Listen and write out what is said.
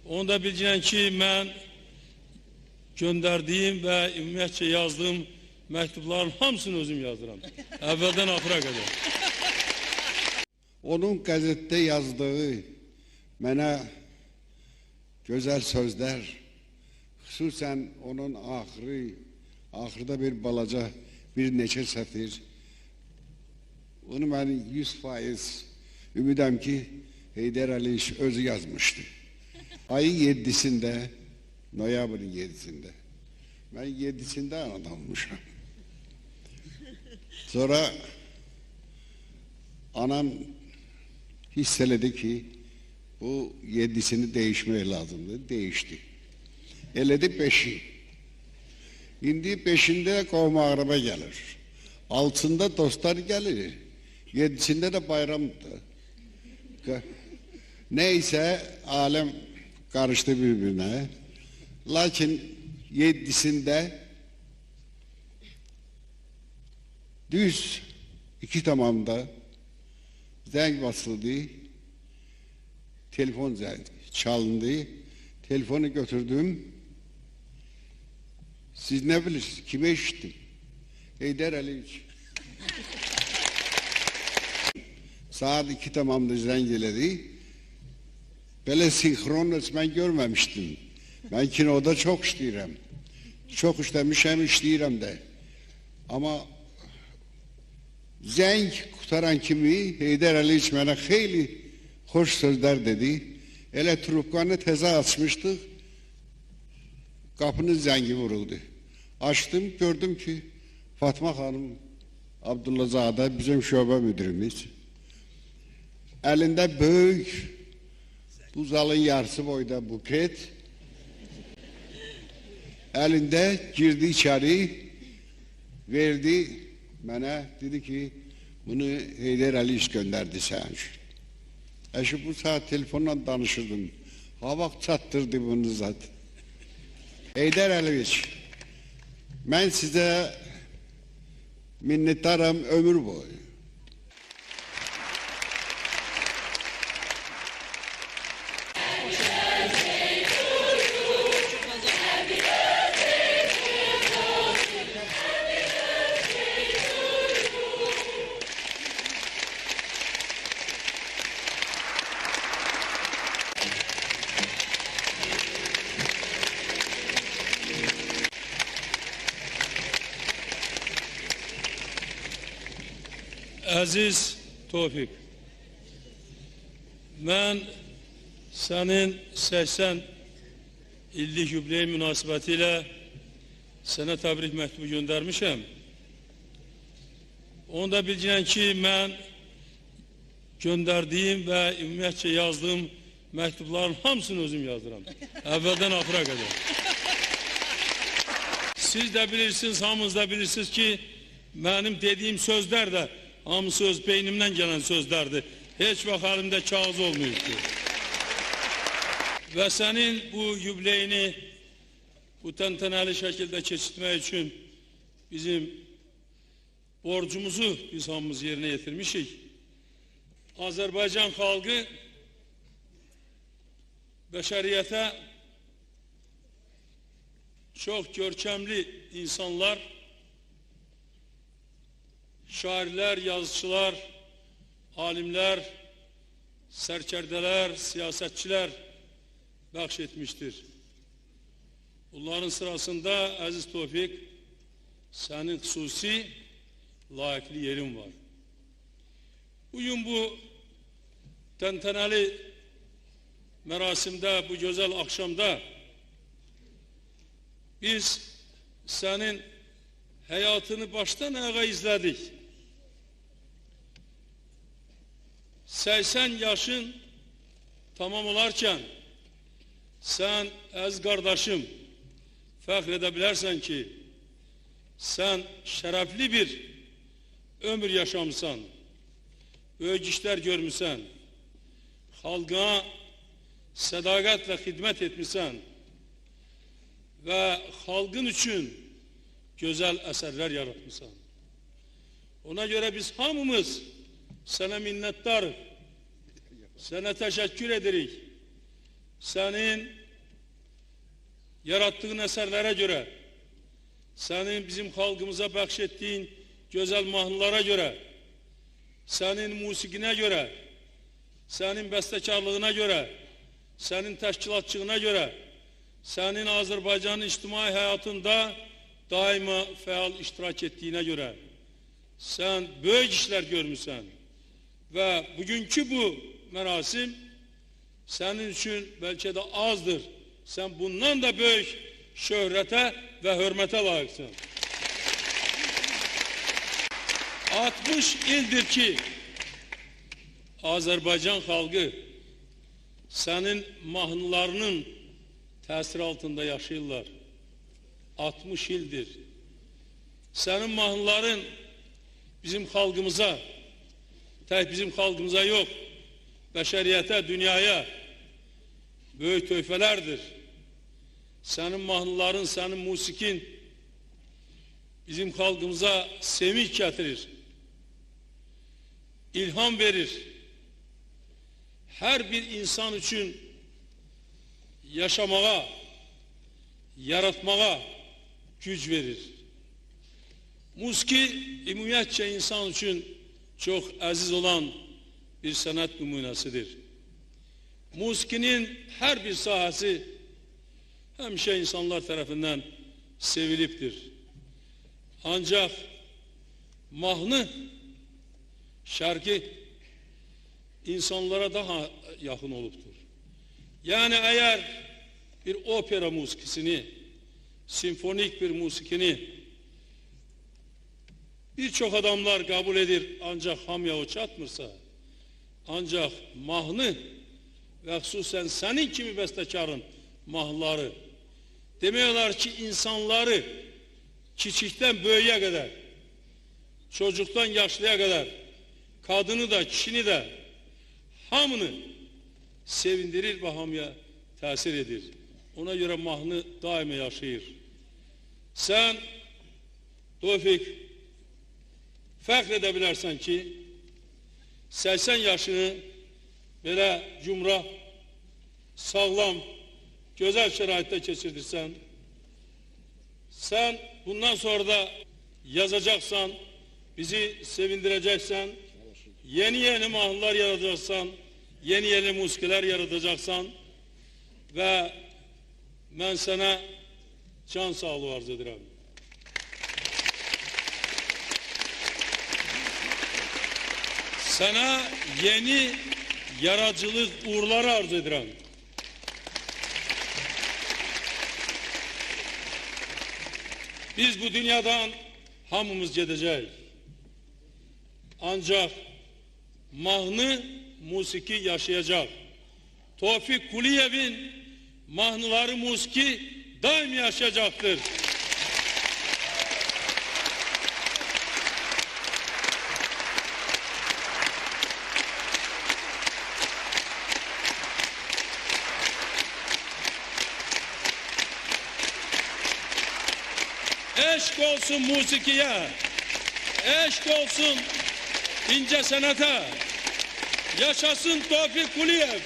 Onu da biləcəksən ki, mən göndərdiyim və ümumiyyətcə yazdığım məktubların hamısını özüm yazdıram. Əvvəldən axıra qədər. Onun qəzetdə yazdığı mənə gözəl sözlər, xüsusən onun axırda bir balaca, bir neçə sətir, onu mən 100% ümidəm ki, Heydər Əliyev özü yazmışdı. Ayın 7'sində, noyabrın 7'sində. Mən 7'sində anadan olmuşam. Sonra anam hiss elədi ki, bu 7'sini değişmək lazımdır. Değişdi. Elədi 5'i. İndi 5'ində qovma-ağraba gəlir. 6'sında dostlar gəlir. 7'sində də bayramdır. Neyse alem karıştı birbirine. Lakin 7'sində düz 2 tamamda zəng basıldı. Telefon çalındı. Telefonu götürdüm. Siz ne bilirsiniz? Kime eşittim? Heydər Əliyev. Saat 2 tamamda zəng elədi. Böyle sinkron mən görməmişdim. Ben kinoda çok işləyirəm. Çok işləmişəm, işləyirəm də. Ama zəng qutaran kimi Heydər Əliyev mənə xeyli hoş sözler dedi. Elə trubkanı təzə açmışdıq. Kapının zəngi vuruldu. Açtım, gördüm ki Fatma Hanım Abdullazadə bizim şöbə müdürümüz. Elinde büyük bu zalın yarısı boyda buket. Elinde girdi içeri, verdi bana, dedi ki bunu Heydər Əliyev gönderdi sen. Eşi bu saat telefonla danışırdım. Hava çattırdı bunu zaten. Heydər Əliyev, ben size minnettarım ömür boyu. Aziz Tevfik, ben senin 80 illik yubiley münasibətiyle sana təbrik məktubu göndermişim. Onu da biləcəksən ki, ben göndərdiyim və ümumiyyətcə yazdığım məktubların hamısını özüm yazdıram. Əvvəldən axıra qədər. Siz de bilirsiniz, hamınız da bilirsiniz ki, benim dediğim sözler de hamısı öz beynimden gelen sözlerdi. Hiç vaxt elimde kağız olmuyordu. Ve senin bu yubileyini bu təntənəli şekilde keçirtmək için bizim borcumuzu biz hamımız yerine getirmişik. Azerbaycan halkı beşeriyete çok görkemli insanlar, şairler, yazıcılar, alimler, serkerdeler, siyasetçiler bəxş etmiştir. Bunların sırasında Aziz Tevfik, senin xüsusi layıklı yerin var. Bugün bu təntənəli mərasimdə, bu güzel akşamda biz senin hayatını baştan ayağa izledik. 80 yaşın tamam olarken sen az kardeşim fəxr edebilirsen ki sen şərəfli bir ömür yaşamısan, böyük işler görmüsən, xalqına sədaqətlə xidmət etmişsən ve xalqın üçün güzel eserler yaratmışsan. Ona göre biz hamımız sana minnettarız. Sana teşekkür ederiz. senin yarattığın eserlere göre, senin bizim halkımıza bahşettiğin güzel mahnılara göre, senin musikine göre, senin bestekarlığına göre, senin teşkilatçılığına göre, senin Azerbaycan'ın içtimai hayatında daima faal iştirak ettiğine göre, sen büyük işler görmüşsen ve bugünkü bu merasim senin için belki de azdır. Sen bundan da büyük şöhrete ve hürmete layıksın. 60 ildir ki Azerbaycan halkı senin mahnılarının tesiri altında yaşayırlar. 60 ildir. Senin mahnıların bizim halkımıza, tek bizim halkımıza yok, beşeriyete, dünyaya büyük töhfelerdir. Senin mahnıların, senin musikin bizim halkımıza sevinç getirir, ilham verir. Her bir insan için yaşamaya, yaratmaya güç verir. Musiki ümumiyyətcə insan için çok aziz olan bir sanat numunesidir. Musikinin her bir sahası hemşe insanlar tarafından seviliptir. Ancak mahnı, şarkı insanlara daha yakın oluptur. Yani eğer bir opera musikisini, simfonik bir musikini birçok adamlar kabul edir, ancak hamya o çatmırsa, ancak mahnı ve hususen senin kimi bestekarın mahnıları, demiyorlar ki insanları küçükten büyüğe kadar, çocuktan yaşlıya kadar, kadını da kişini de hamını sevindirir ve hamya tesir edir. Ona göre mahnı daima yaşayır. Sen Tevfik fəxr edə bilərsən ki 80 yaşını belə cumra, sağlam, gözəl şəraitdə keçirdirsən. Sen bundan sonra da yazacaksan, bizi sevindireceksen, yeni mahnılar yaratacaksan, yeni musikiler yaratacaksan ve ben sana can sağlığı arz ederim. Sana yeni yaratıcılık uğurları arz ederim. Biz bu dünyadan hamımız gedəcək. Ancak mahnı, musiki yaşayacak. Tevfik Kuliyev'in mahnıları, musiki daim yaşayacaktır. Eşk olsun musikiye, eşk olsun ince sanata, yaşasın Tevfik Kuliyev.